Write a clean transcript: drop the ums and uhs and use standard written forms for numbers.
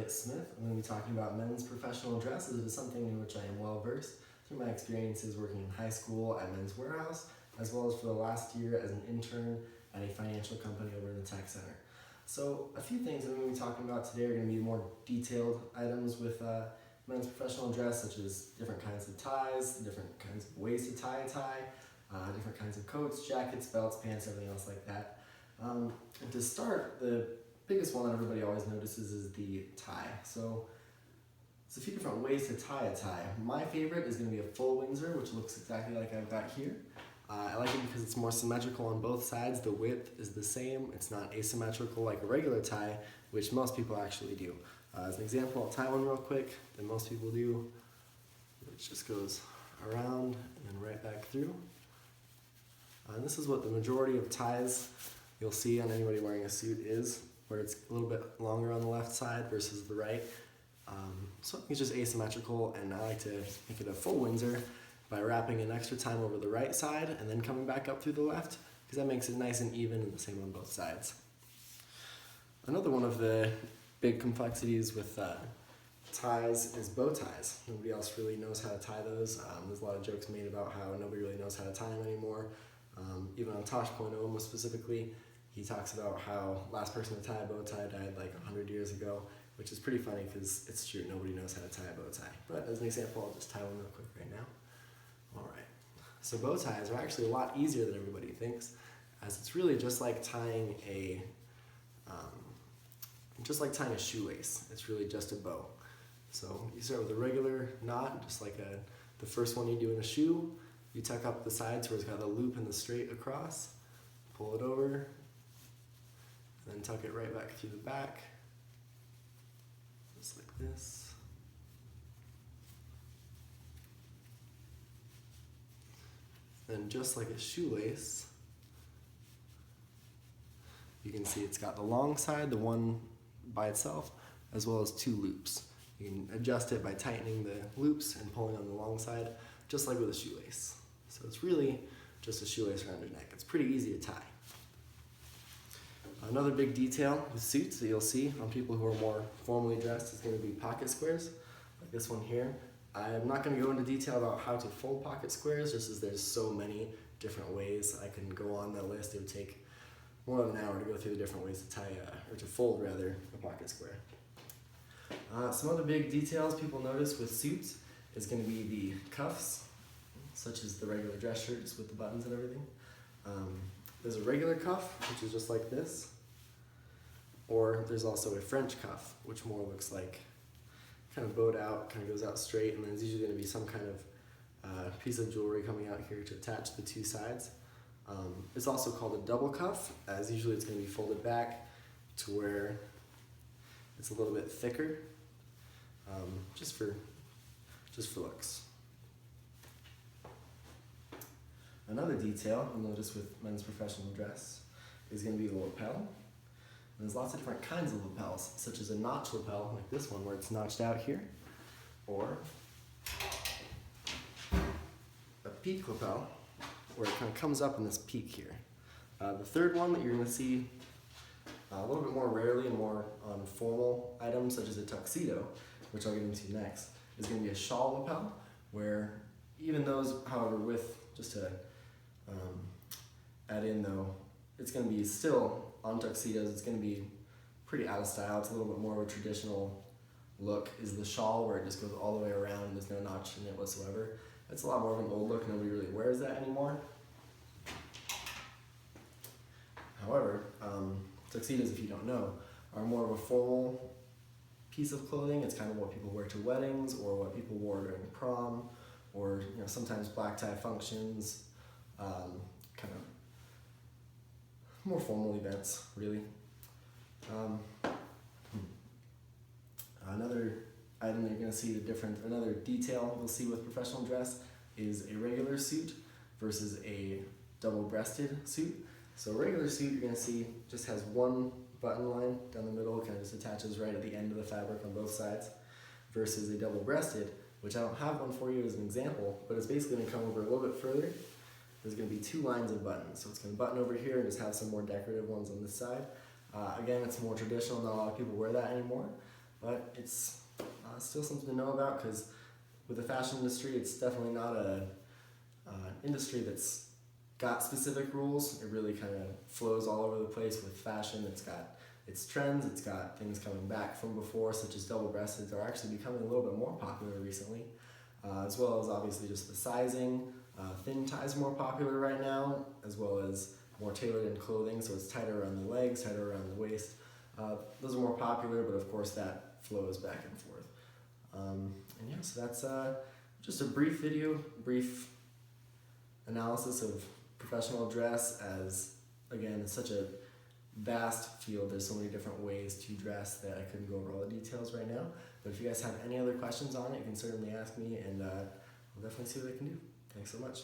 Elliott Smith. I'm going to be talking about men's professional dress, as it is something in which I am well versed through my experiences working in high school at Men's Warehouse, as well as for the last year as an intern at a financial company over in the tech center. So a few things that I'm going to be talking about today are going to be more detailed items with men's professional dress, such as different kinds of ties, different kinds of ways to tie a tie, different kinds of coats, jackets, belts, pants, everything else like that. And to start, the biggest one that everybody always notices is the tie. So there's a few different ways to tie a tie. My favorite is going to be a full Windsor, which looks exactly like I've got here. I like it because it's more symmetrical on both sides. The width is the same. It's not asymmetrical like a regular tie, which most people actually do. As an example, I'll tie one real quick that most people do, which just goes around and right back through. And this is what the majority of ties you'll see on anybody wearing a suit is, where it's a little bit longer on the left side versus the right. So it's just asymmetrical, and I like to make it a full Windsor by wrapping an extra time over the right side and then coming back up through the left, because that makes it nice and even and the same on both sides. Another one of the big complexities with ties is bow ties. Nobody else really knows how to tie those. There's a lot of jokes made about how nobody really knows how to tie them anymore. Even on Tosh.0 specifically, he talks about how last person to tie a bow tie died like 100 years ago, which is pretty funny because it's true, nobody knows how to tie a bow tie. But as an example, I'll just tie one real quick right now. Alright, so bow ties are actually a lot easier than everybody thinks, as it's really just like tying a shoelace. It's really just a bow. So you start with a regular knot, just like the first one you do in a shoe. You tuck up the sides where it's got the loop and the straight across, pull it over, and then tuck it right back through the back, just like this. Then just like a shoelace, you can see it's got the long side, the one by itself, as well as two loops. You can adjust it by tightening the loops and pulling on the long side, just like with a shoelace. So it's really just a shoelace around your neck. It's pretty easy to tie. Another big detail with suits that you'll see on people who are more formally dressed is going to be pocket squares, like this one here. I'm not going to go into detail about how to fold pocket squares, just as there's so many different ways. I can go on that list. It would take more than an hour to go through the different ways to tie, or to fold rather, a pocket square. Some other big details people notice with suits is going to be the cuffs, such as the regular dress shirts with the buttons and everything. There's a regular cuff, which is just like this, or there's also a French cuff, which more looks like kind of bowed out, kind of goes out straight, and there's usually going to be some kind of piece of jewelry coming out here to attach the two sides. It's also called a double cuff, as usually it's going to be folded back to where it's a little bit thicker, just for looks. Another detail you'll notice with men's professional dress is going to be the lapel. And there's lots of different kinds of lapels, such as a notch lapel, like this one where it's notched out here, or a peak lapel, where it kind of comes up in this peak here. The third one that you're going to see a little bit more rarely and more on formal items, such as a tuxedo, which I'll get into next, is going to be a shawl lapel, where even those, however, with just to add in though, it's going to be still on tuxedos, it's going to be pretty out of style. It's a little bit more of a traditional look, is the shawl, where it just goes all the way around and there's no notch in it whatsoever. It's a lot more of an old look. Nobody really wears that anymore. However, tuxedos, if you don't know, are more of a formal piece of clothing. It's kind of what people wear to weddings, or what people wore during prom, or sometimes black tie functions, kind of more formal events, really. Another item that you're going to see another detail you'll see with professional dress is a regular suit versus a double-breasted suit. So a regular suit you're going to see just has one button line down the middle, kind of just attaches right at the end of the fabric on both sides, versus a double-breasted, which I don't have one for you as an example, but it's basically going to come over a little bit further. There's going to be two lines of buttons, so it's going to button over here and just have some more decorative ones on this side. Again, it's more traditional, not a lot of people wear that anymore. but it's still something to know about, because with the fashion industry, it's definitely not an industry that's got specific rules. It really kind of flows all over the place with fashion. It's got its trends, it's got things coming back from before, such as double-breasted are actually becoming a little bit more popular recently, as well as obviously just the sizing. Thin ties more popular right now, as well as more tailored in clothing, so it's tighter around the legs, tighter around the waist. Those are more popular, but of course that flows back and forth. And yeah, so that's just a brief video, brief analysis of professional dress, as again, it's such a vast field. There's so many different ways to dress that I couldn't go over all the details right now. But if you guys have any other questions on it, you can certainly ask me, and we'll definitely see what I can do. Thanks so much.